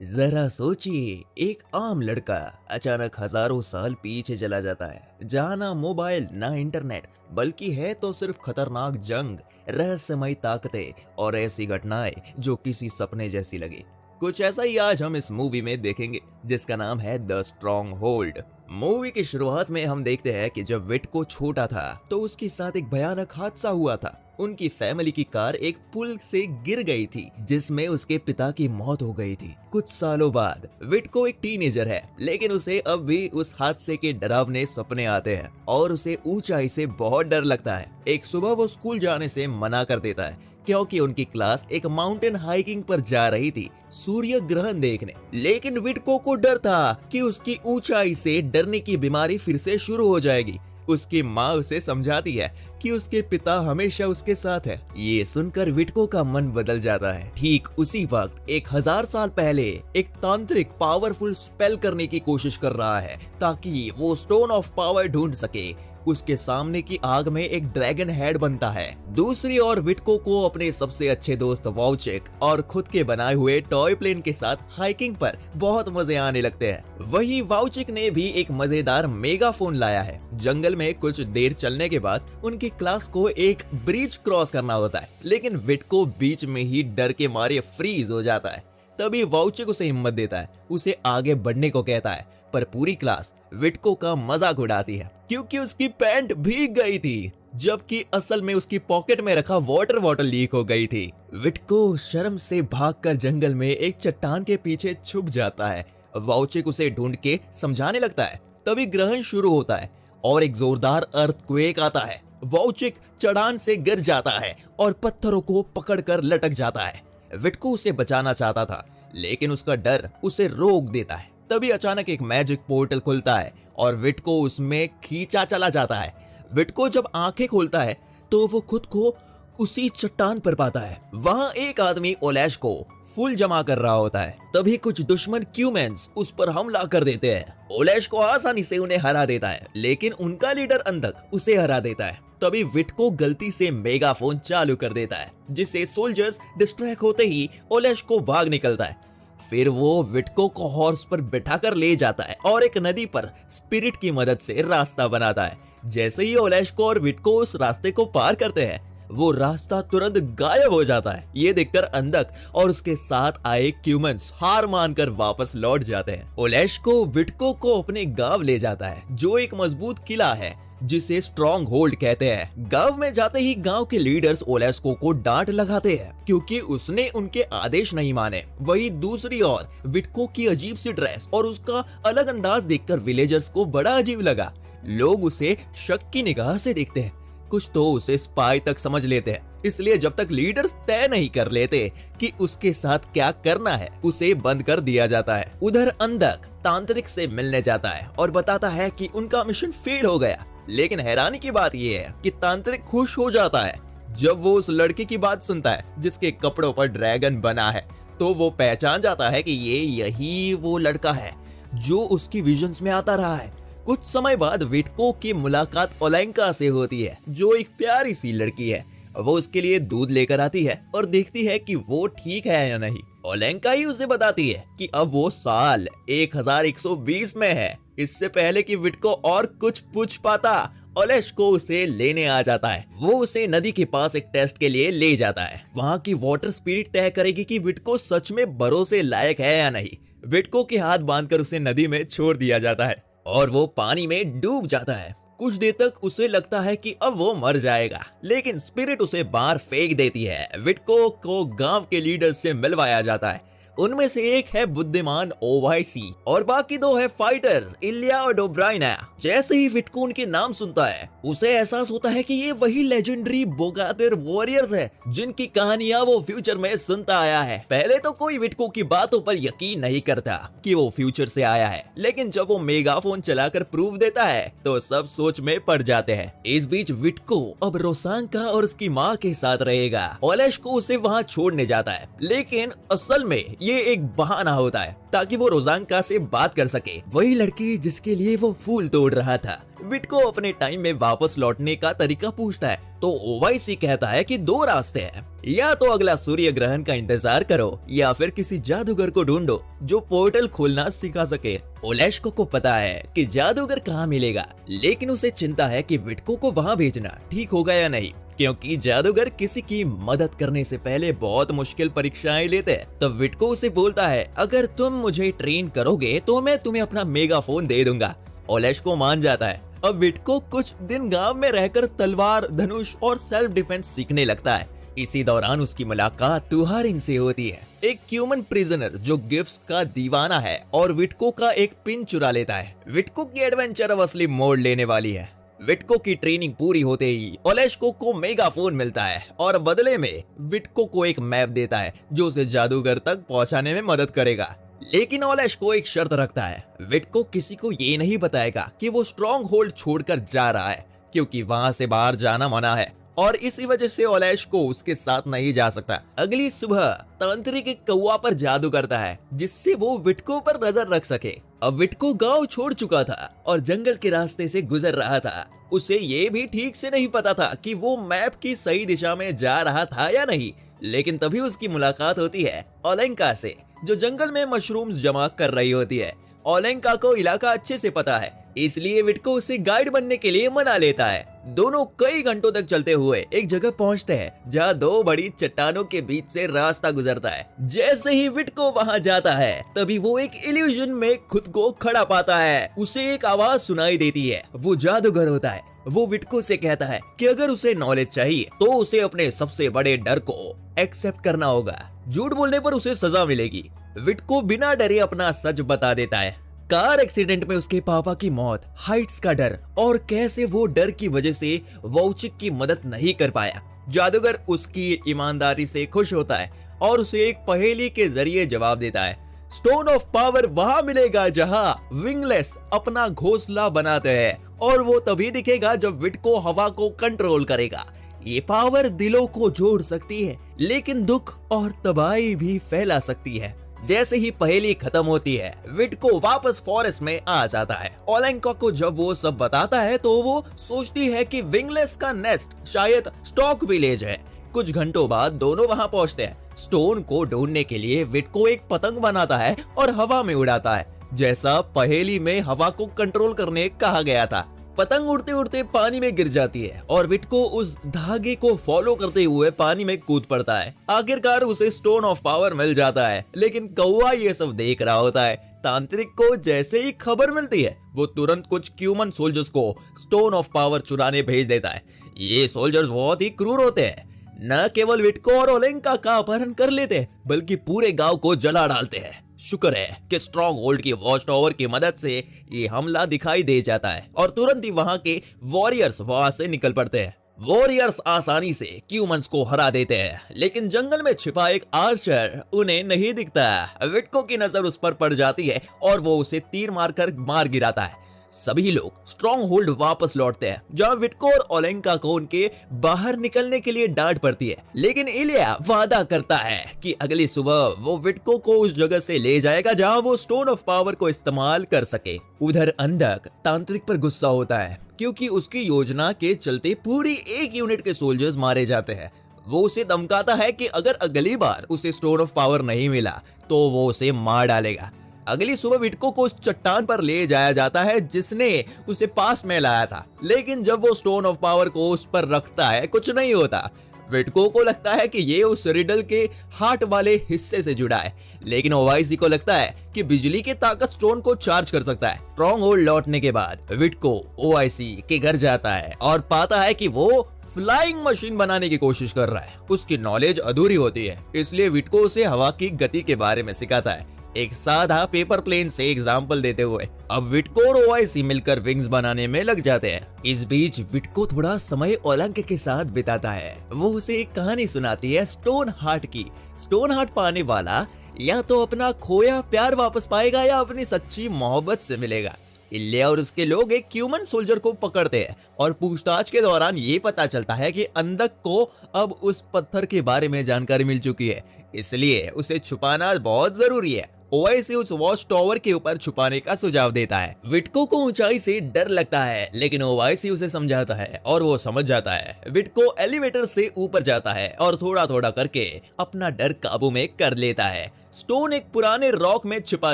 जरा सोचिए, एक आम लड़का अचानक हजारों साल पीछे चला जाता है, जहाँ ना मोबाइल ना इंटरनेट, बल्कि है तो सिर्फ खतरनाक जंग, रहस्यमयी ताकतें और ऐसी घटनाएं जो किसी सपने जैसी लगे। कुछ ऐसा ही आज हम इस मूवी में देखेंगे, जिसका नाम है द स्ट्रॉन्ग होल्ड। मूवी की शुरुआत में हम देखते हैं कि जब विटको छोटा था तो उसके साथ एक भयानक हादसा हुआ था। उनकी फैमिली की कार एक पुल से गिर गई थी, जिसमें उसके पिता की मौत हो गई थी। कुछ सालों बाद विटको एक टीनेजर है, लेकिन उसे अब भी उस हादसे के डरावने सपने आते हैं और उसे ऊंचाई से बहुत डर लगता है। एक सुबह वो स्कूल जाने से मना कर देता है, क्योंकि उनकी क्लास एक माउंटेन हाइकिंग पर जा रही थी सूर्य ग्रहण देखने। लेकिन विटको को डर था कि उसकी ऊंचाई से डरने की बीमारी फिर से शुरू हो जाएगी। उसकी माँ उसे समझाती है कि उसके पिता हमेशा उसके साथ है। ये सुनकर विटको का मन बदल जाता है। ठीक उसी वक्त 1000 साल पहले एक तांत्रिक पावरफुल स्पेल करने की कोशिश कर रहा है ताकि वो स्टोन ऑफ पावर ढूंढ सके। उसके सामने की आग में एक ड्रैगन हेड बनता है। दूसरी ओर विटको को अपने सबसे अच्छे दोस्त वाउचेक और खुद के बनाए हुए टॉय प्लेन के साथ हाइकिंग पर बहुत मजे आने लगते हैं। वहीं वाउचेक ने भी एक मजेदार मेगाफोन लाया है। जंगल में कुछ देर चलने के बाद उनकी क्लास को एक ब्रिज क्रॉस करना होता है, लेकिन विटको बीच में ही डर के मारे फ्रीज हो जाता है। तभी वाउचेक उसे हिम्मत देता है, उसे आगे बढ़ने को कहता है, पर पूरी क्लास विटको का मजाक उड़ाती है क्योंकि उसकी पैंट भीग गई थी, जबकि असल में उसकी पॉकेट में रखा वाटर बॉटल लीक हो गई थी। विटको शर्म से भागकर जंगल में एक चट्टान के पीछे छुप जाता है। वाउचेक उसे ढूंढ के समझाने लगता है। तभी ग्रहण शुरू होता है और एक जोरदार अर्थक्वेक आता है। वाउचेक चढ़ान से गिर जाता है और पत्थरों को पकड़कर लटक जाता है। विटको उसे बचाना चाहता था, लेकिन उसका डर उसे रोक देता है। तभी अचानक एक मैजिक पोर्टल खुलता है और विटको उसमें खींचा चला जाता है। विटको जब आंखें खोलता है तो वो खुद को उसी चट्टान पर पाता है। वहां एक आदमी ओलैश को फूल जमा कर रहा होता है। तभी कुछ दुश्मन क्यूमेंस उस पर हमला कर देते हैं। ओलैश को आसानी से उन्हें हरा देता है, लेकिन उनका लीडर अंधक उसे हरा देता है। तभी विटको गलती से मेगाफोन चालू कर देता है, जिससे सोल्जर्स डिस्ट्रैक्ट होते ही ओलैश को भाग निकलता है। फिर वो विटको को हॉर्स पर बिठाकर ले जाता है और एक नदी पर स्पिरिट की मदद से रास्ता बनाता है। जैसे ही ओलैशको और विटको उस रास्ते को पार करते हैं, वो रास्ता तुरंत गायब हो जाता है। ये देखकर अंधक और उसके साथ आए क्यूमन्स हार मानकर वापस लौट जाते हैं। ओलैशको विटको को अपने गांव ले जाता है, जो एक मजबूत किला है जिसे स्ट्रॉन्ग होल्ड कहते हैं। गांव में जाते ही गांव के लीडर्स ओलैशको को डांट लगाते हैं क्योंकि उसने उनके आदेश नहीं माने। वही दूसरी ओर विटको की अजीब सी ड्रेस और उसका अलग अंदाज देखकर विलेजर्स को बड़ा अजीब लगा। लोग उसे शक की निगाह से देखते हैं, कुछ तो उसे स्पाई तक समझ लेते हैं। इसलिए जब तक लीडर्स तय नहीं कर लेते कि उसके साथ क्या करना है, उसे बंद कर दिया जाता है। उधर अंधक तांत्रिक से मिलने जाता है और बताता है कि उनका मिशन फेल हो गया। लेकिन हैरानी की बात यह है कि तांत्रिक खुश हो जाता है जब वो उस लड़के की बात सुनता है जिसके कपड़ों पर ड्रैगन बना है। तो वो पहचान जाता है कि यही वो लड़का है जो उसकी विजन्स में आता रहा है। कुछ समय बाद विटको की मुलाकात ओलेंका से होती है, जो एक प्यारी सी लड़की है। वो उसके लिए दूध लेकर आती है और देखती है कि वो ठीक है या नहीं। ओलेंका ही उसे बताती है कि अब वो साल 1120 में है। इससे पहले कि विटको और कुछ पूछ पाता, ओलैशको उसे लेने आ जाता है। वो उसे नदी के पास एक टेस्ट के लिए ले जाता है। वहाँ की वाटर स्पिरिट तय करेगी कि विटको सच में भरोसे लायक है या नहीं। विटको के हाथ बांधकर उसे नदी में छोड़ दिया जाता है और वो पानी में डूब जाता है। कुछ देर तक उसे लगता है कि अब वो मर जाएगा, लेकिन स्पिरिट उसे बाहर फेंक देती है। विटको को गांव के लीडर से मिलवाया जाता है। उनमें से एक है बुद्धिमान ओवाइसी और बाकी दो है फाइटर्स, इलिया और डोब्राइना। जैसे ही विटको उनके नाम सुनता है, उसे एहसास होता है कि ये वही लेजेंडरी बोगातिर वॉरियर्स है जिनकी कहानियां वो फ्यूचर में सुनता आया है। पहले तो कोई विटको की बातों पर यकीन नहीं करता कि वो फ्यूचर से आया है, लेकिन जब वो मेगाफोन चलाकर प्रूफ देता है तो सब सोच में पड़ जाते हैं। इस बीच विटको अब रोसांका और उसकी माँ के साथ रहेगा। ओलैशको उसे वहाँ छोड़ने जाता है, लेकिन असल में ये एक बहाना होता है ताकि वो रोजांका से बात कर सके, वही लड़की जिसके लिए वो फूल तोड़ रहा था। विटको अपने टाइम में वापस लौटने का तरीका पूछता है तो ओवाईसी कहता है कि दो रास्ते हैं, या तो अगला सूर्य ग्रहण का इंतजार करो या फिर किसी जादूगर को ढूंढो जो पोर्टल खोलना सिखा सके। ओलेश्को को पता है कि जादूगर कहाँ मिलेगा, लेकिन उसे चिंता है कि विटको को वहाँ भेजना ठीक होगा या नहीं, क्योंकि जादूगर किसी की मदद करने से पहले बहुत मुश्किल परीक्षाएं लेते हैं। तो विटको उसे बोलता है अगर तुम मुझे ट्रेन करोगे तो मैं तुम्हें अपना मेगाफोन दे दूंगा। ओलेश्को मान जाता है। अब विटको कुछ दिन गांव में रहकर तलवार, धनुष और सेल्फ डिफेंस सीखने लगता है। इसी दौरान उसकी मुलाकात तुहारिन से होती है, एक ह्यूमन प्रिजनर जो गिफ्ट्स का दीवाना है और विटको का एक पिन चुरा लेता है। विटको की एडवेंचर अब असली मोड़ लेने वाली है। विटको की ट्रेनिंग पूरी होते ही ओलेश्को को मेगाफोन मिलता है और बदले में विटको को एक मैप देता है जो उसे जादूगर तक पहुंचाने में मदद करेगा। लेकिन ओलेश्को एक शर्त रखता है, विटको किसी को ये नहीं बताएगा कि वो स्ट्रॉन्ग होल्ड छोड़कर जा रहा है, क्योंकि वहां से बाहर जाना मना है और इसी वजह से ओलेश्को उसके साथ नहीं जा सकता। अगली सुबह तांत्रिक एक कौवा पर जादू करता है जिससे वो विटको पर नजर रख सके। अब विटको गांव छोड़ चुका था और जंगल के रास्ते से गुजर रहा था। उसे ये भी ठीक से नहीं पता था कि वो मैप की सही दिशा में जा रहा था या नहीं, लेकिन तभी उसकी मुलाकात होती है ओलेंका से, जो जंगल में मशरूम्स जमा कर रही होती है। ओलेंका को इलाका अच्छे से पता है, इसलिए विटको उसे गाइड बनने के लिए मना लेता है। दोनों कई घंटों तक चलते हुए एक जगह पहुंचते हैं जहां दो बड़ी चट्टानों के बीच से रास्ता गुजरता है। जैसे ही विटको वहां जाता है तभी वो एक इल्यूजन में खुद को खड़ा पाता है। उसे एक आवाज सुनाई देती है, वो जादूगर होता है। वो विटको से कहता है कि अगर उसे नॉलेज चाहिए तो उसे अपने सबसे बड़े डर को एक्सेप्ट करना होगा, झूठ बोलने पर उसे सजा मिलेगी। विटको बिना डरे अपना सच बता देता है, कार एक्सीडेंट में उसके पापा की मौत, हाइट्स का डर और कैसे वो डर की वजह से वोचिक की मदद नहीं कर पाया। जादूगर उसकी ईमानदारी से खुश होता है और उसे एक पहेली के जरिए जवाब देता है, स्टोन ऑफ पावर वहां मिलेगा जहां विंगलेस अपना घोंसला बनाते हैं और वो तभी दिखेगा जब विटको हवा को कंट्रोल करेगा। ये पावर दिलों को जोड़ सकती है लेकिन दुख और तबाही भी फैला सकती है। जैसे ही पहेली खत्म होती है विटको वापस फॉरेस्ट में आ जाता है। ओलेंका को जब वो सब बताता है तो वो सोचती है कि विंगलेस का नेस्ट शायद स्टॉक विलेज है। कुछ घंटों बाद दोनों वहां पहुंचते हैं। स्टोन को ढूंढने के लिए विटको एक पतंग बनाता है और हवा में उड़ाता है, जैसा पहेली में हवा को कंट्रोल करने कहा गया था। पतंग उड़ते उड़ते पानी में गिर जाती है और विटको उस धागे को फॉलो करते हुए पानी में कूद पड़ता है। आखिरकार उसे स्टोन ऑफ पावर मिल जाता है, लेकिन कौवा ये सब देख रहा होता है। तांत्रिक को जैसे ही खबर मिलती है वो तुरंत कुछ ह्यूमन सोल्जर्स को स्टोन ऑफ पावर चुराने भेज देता है। ये सोल्जर्स बहुत ही क्रूर होते हैं, न केवल विटको और ओलेंका का अपहरण कर लेते हैं बल्कि पूरे गांव को जला डालते हैं। शुक्र है कि स्ट्रॉन्ग होल्ड की वॉच टावर की मदद से ये हमला दिखाई दे जाता है और तुरंत ही वहां के वॉरियर्स वहां से निकल पड़ते हैं। वॉरियर्स आसानी से ह्यूमंस को हरा देते हैं, लेकिन जंगल में छिपा एक आर्चर उन्हें नहीं दिखता। विटको की नजर उस पर पड़ जाती है और वो उसे तीर मारकर मार गिराता है। सभी लोग स्ट्रॉन्ग होल्ड वापस लौटते हैं जहां विटको और ओलेंका को उनके बाहर निकलने के लिए डांट पड़ती है, लेकिन इलिया वादा करता है कि अगली सुबह वो विटको को उस जगह से ले जाएगा जहां वो स्टोन ऑफ पावर को इस्तेमाल कर सके। उधर अंधक तांत्रिक पर गुस्सा होता है क्योंकि उसकी योजना के चलते पूरी एक यूनिट के सोल्जर्स मारे जाते हैं। वो उसे धमकाता है कि अगर अगली बार उसे स्टोन ऑफ पावर नहीं मिला तो वो उसे मार डालेगा। अगली सुबह विटको को उस चट्टान पर ले जाया जाता है जिसने उसे पास में लाया था, लेकिन जब वो स्टोन ऑफ पावर को उस पर रखता है कुछ नहीं होता। विटको को लगता है कि ये उस रिडल के हार्ट वाले हिस्से से जुड़ा है, लेकिन ओवाईसी को लगता है कि बिजली की ताकत स्टोन को चार्ज कर सकता है। स्ट्रॉन्ग होल्ड लौटने के बाद विटको ओवाईसी के घर जाता है और पाता है कि वो फ्लाइंग मशीन बनाने की कोशिश कर रहा है। उसकी नॉलेज अधूरी होती है, इसलिए विटको उसे हवा की गति के बारे में सिखाता है, एक साधा पेपर प्लेन से एग्जाम्पल देते हुए। अब विटको और ओवाईसी मिलकर विंग्स बनाने में लग जाते हैं। इस बीच विटको थोड़ा समय ओलेंका के साथ बिताता है। वो उसे एक कहानी सुनाती है स्टोन हार्ट की। स्टोन हार्ट पाने वाला या तो अपना खोया प्यार वापस पाएगा या अपनी सच्ची मोहब्बत से मिलेगा। इलिया और उसके लोग एक ह्यूमन सोल्जर को पकड़ते हैं और पूछताछ के दौरान ये पता चलता है कि अंधक को अब उस पत्थर के बारे में जानकारी मिल चुकी है। इसलिए उसे छुपाना बहुत जरूरी है। ओवाइसी उस वॉच टावर के ऊपर छुपाने का सुझाव देता है। विटको को ऊंचाई से डर लगता है, लेकिन ओवाइसी उसे समझाता है और वो समझ जाता है। विटको एलिवेटर से ऊपर जाता है और थोड़ा थोड़ा करके अपना डर काबू में कर लेता है। स्टोन एक पुराने रॉक में छिपा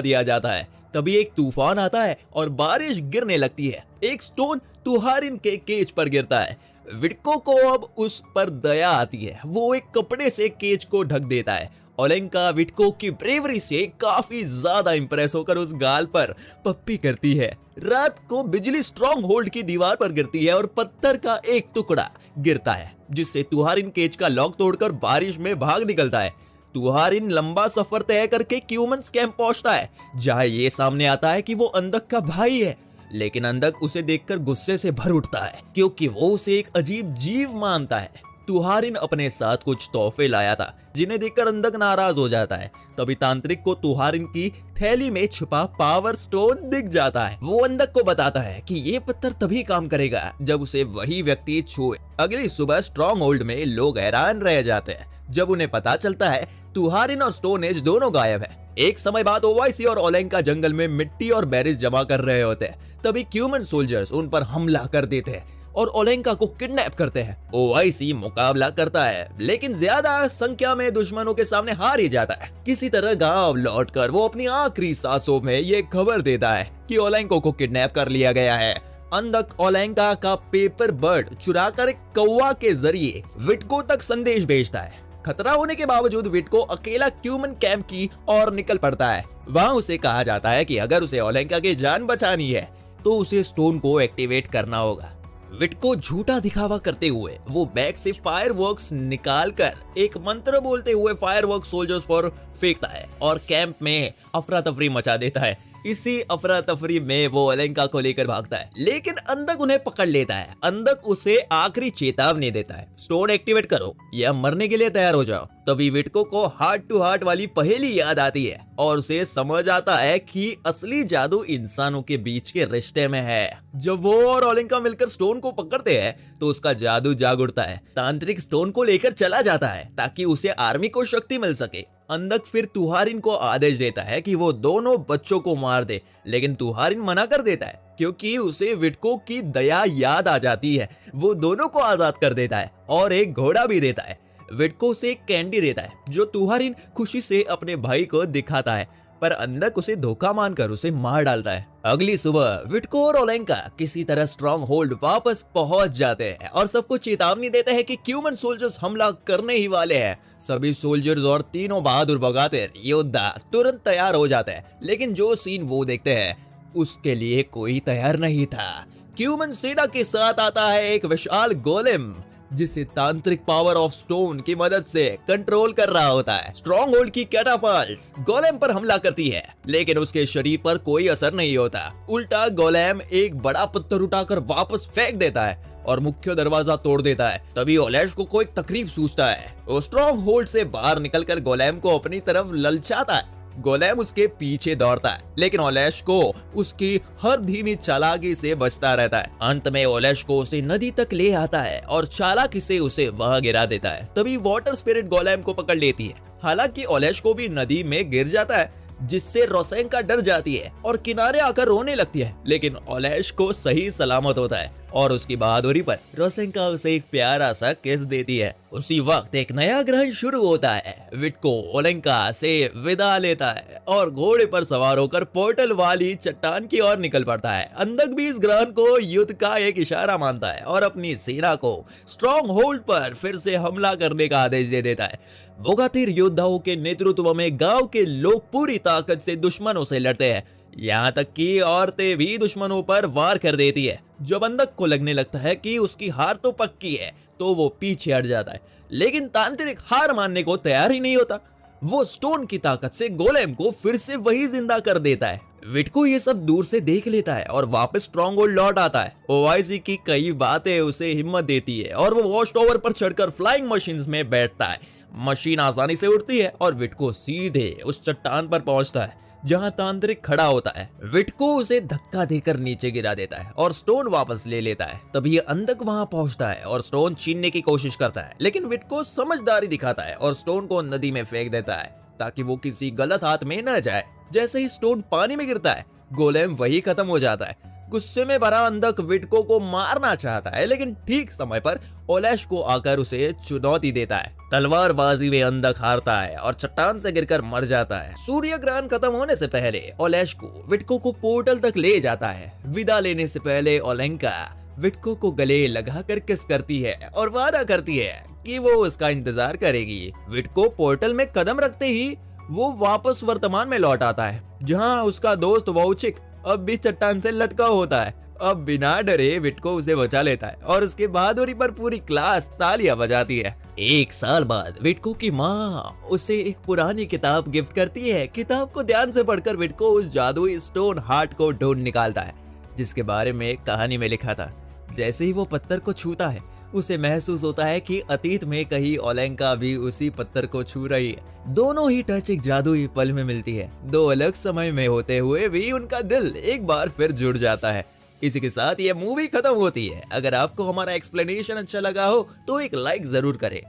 दिया जाता है। तभी एक तूफान आता है और बारिश गिरने लगती है। एक स्टोन तुहारिन के केज पर गिरता है। विटको को अब उस पर दया आती है। वो एक कपड़े से केज को ढक देता है। ओलेंका विटको की ब्रेवरी से काफी ज्यादा इंप्रेस होकर उस गाल पर पप्पी करती है। रात को बिजली स्ट्रॉन्ग होल्ड की दीवार पर गिरती है और पत्थर का एक टुकड़ा गिरता है, जिससे तुहारिन केज का लॉक तोड़कर बारिश में भाग निकलता है। तुहारिन लंबा सफर तय करके क्यूमन्स कैंप पहुंचता है, जहां ये सामने आता है कि वो अंधक का भाई है। लेकिन अंधक उसे देखकर गुस्से से भर उठता है, क्योंकि वो उसे एक अजीब जीव मानता है। तुहारिन अपने साथ कुछ तोहफे लाया था, जिन्हें देखकर अंधक नाराज हो जाता है। तभी तांत्रिक को तुहारिन की थैली में छुपा पावर स्टोन दिख जाता है। वो अंधक को बताता है कि ये पत्थर तभी काम करेगा जब उसे वही व्यक्ति छुए। अगली सुबह स्ट्रॉन्ग होल्ड में लोग हैरान रह जाते हैं जब उन्हें पता चलता है तुहारिन और स्टोन एज दोनों गायब है। एक समय बाद ओवाइसी और ओलेंका जंगल में मिट्टी और बैरिज जमा कर रहे होते हैं। तभी क्यूमन सोल्जर्स उन पर हमला कर देते हैं और ओलेंका को किडनैप करते हैं। ओवाइसी मुकाबला करता है, लेकिन ज्यादा संख्या में दुश्मनों के सामने हार ही जाता है। किसी तरह गांव लौटकर वो अपनी आखिरी सांसों में ये खबर देता है कि ओलेंको को किडनैप कर लिया गया है। अंधक ओलेंका का पेपर बर्ड चुराकर एक कौवा के जरिए विटको तक संदेश भेजता है। खतरा होने के बावजूद विटको अकेला क्यूमन कैंप की ओर निकल पड़ता है। वहां उसे कहा जाता है कि अगर उसे ओलेंका की जान बचानी है तो उसे स्टोन को एक्टिवेट करना होगा। विटको झूठा दिखावा करते हुए वो बैग से फायरवर्क्स निकालकर एक मंत्र बोलते हुए फायरवर्क्स सोल्जर्स पर फेंकता है और कैंप में अफरा तफरी मचा देता है। इसी अफरा तफरी में वो ओलेंका को लेकर भागता है, लेकिन अंधक उन्हें पकड़ लेता है। अंधक उसे आखिरी चेतावनी देता है, स्टोन एक्टिवेट करो या मरने के लिए तैयार हो जाओ। तभी विटको को हार्ट टू हार्ट वाली पहेली याद आती है और उसे समझ आता है कि असली जादू इंसानों के बीच के रिश्ते में है। जब वो और ओलेंका मिलकर स्टोन को पकड़ते हैं तो उसका जादू जाग उठता है। तांत्रिक स्टोन को लेकर चला जाता है ताकि उसे आर्मी को शक्ति मिल सके। अंधक फिर तुहारिन को आदेश देता है कि वो दोनों बच्चों को मार दे, लेकिन तुहारिन मना कर देता है क्योंकि उसे विटको की दया याद आ जाती है। वो दोनों को आजाद कर देता है और एक घोड़ा भी देता है। विटको से एक कैंडी देता है जो तुहारिन खुशी से अपने भाई को दिखाता है, पर अंधक उसे धोखा मानकर उसे मार डालता है। अगली सुबह विटको और ओलेंका किसी तरह स्ट्रॉन्ग होल्ड वापस पहुंच जाते हैं और सबको चेतावनी देते हैं कि क्यूमन सोल्जर्स हमला करने ही वाले हैं। सभी सोल्जर्स और तीनों बहादुर बगाते योद्धा तुरंत तैयार हो जाते हैं, लेकिन जो सीन वो देखते हैं उसके लिए कोई तैयार नहीं था। क्यूमन सेना के साथ आता है एक विशाल गोलेम, जिसे तांत्रिक पावर ऑफ स्टोन की मदद से कंट्रोल कर रहा होता है। स्ट्रॉन्ग होल्ड की कैटापल्ट्स गोलेम पर हमला करती है, लेकिन उसके शरीर पर कोई असर नहीं होता। उल्टा गोलेम एक बड़ा पत्थर उठाकर वापस फेंक देता है और मुख्य दरवाजा तोड़ देता है। तभी ओलेश को एक तकलीफ सूझता है। वो स्ट्रॉन्ग होल्ड से बाहर निकलकर गोलेम को अपनी तरफ ललचाता है। गोलेम उसके पीछे दौड़ता है, लेकिन ओलेश को उसकी हर धीमी चालाकी से बचता रहता है। अंत में ओलेश को उसे नदी तक ले आता है और चालाकी से उसे वहां गिरा देता है। तभी वाटर स्पिरिट गोलेम को पकड़ लेती है। हालांकि ओलेश को भी नदी में गिर जाता है, जिससे रोसेंका डर जाती है और किनारे आकर रोने लगती है, लेकिन ओलेश को सही सलामत होता है और उसकी बहादुरी पर रोसेंका उसे एक प्यारा सा किस देती है। उसी वक्त एक नया ग्रहण शुरू होता है। विटको ओलेंका से विदा लेता है और घोड़े पर सवार होकर पोर्टल वाली चट्टान की ओर निकल पड़ता है। अंधक भी इस ग्रहण को युद्ध का एक इशारा मानता है और अपनी सेना को स्ट्रॉन्ग होल्ड पर फिर से हमला करने का आदेश दे देता है। बोगातिर योद्धाओं के नेतृत्व में गांव के लोग पूरी ताकत से दुश्मनों से लड़ते हैं, यहाँ तक कि औरतें भी दुश्मनों पर वार कर देती है। जब अंधक को लगने लगता है कि उसकी हार तो पक्की है, तो वो पीछे हट जाता है, लेकिन तांत्रिक हार मानने को तैयार ही नहीं होता। वो स्टोन की ताकत से गोलेम को फिर से वही जिंदा कर देता है। विटको ये सब दूर से देख लेता है और वापस स्ट्रॉन्ग होल्ड लौट आता है। ओवाइसी की कई बातें उसे हिम्मत देती है और वो वॉच टावर पर चढ़कर फ्लाइंग मशीन में बैठता है। मशीन आसानी से उड़ती है और विटको सीधे उस चट्टान पर पहुंचता है जहां तांत्रिक खड़ा होता है। विटको उसे धक्का देकर नीचे गिरा देता है और स्टोन वापस ले लेता है। तभी अंधक वहां पहुंचता है और स्टोन छीनने की कोशिश करता है, लेकिन विटको समझदारी दिखाता है और स्टोन को नदी में फेंक देता है ताकि वो किसी गलत हाथ में न जाए। जैसे ही स्टोन पानी में गिरता है, गोलेम वही खत्म हो जाता है। गुस्से में भरा अंधक विटको को मारना चाहता है, लेकिन ठीक समय पर ओलेश को आकर उसे चुनौती देता है। तलवारबाजी में अंधक हारता है और चट्टान से गिरकर मर जाता है। सूर्य ग्रहण खत्म होने से पहले ओलेश को विटको को पोर्टल तक ले जाता है। विदा लेने से पहले ओलेंका विटको को गले लगाकर किस करती है और वादा करती है कि वो उसका इंतजार करेगी। विटको पोर्टल में कदम रखते ही वो वापस वर्तमान में लौट आता है, जहां उसका दोस्त वोचिक अब भी चट्टान से लटका होता है। अब बिना डरे विटको उसे बचा लेता है और उसके बहादुरी पर पूरी क्लास तालियां बजाती है। एक साल बाद विटको की माँ उसे एक पुरानी किताब गिफ्ट करती है। किताब को ध्यान से पढ़कर विटको उस जादुई स्टोन हार्ट को ढूंढ निकालता है, जिसके बारे में कहानी में लिखा था। जैसे ही वो पत्थर को छूता है, उसे महसूस होता है कि अतीत में कहीं ओलेंका भी उसी पत्थर को छू रही है। दोनों ही टच एक जादुई पल में मिलती है। दो अलग समय में होते हुए भी उनका दिल एक बार फिर जुड़ जाता है। इसी के साथ ये मूवी खत्म होती है। अगर आपको हमारा एक्सप्लेनेशन अच्छा लगा हो तो एक लाइक जरूर करें।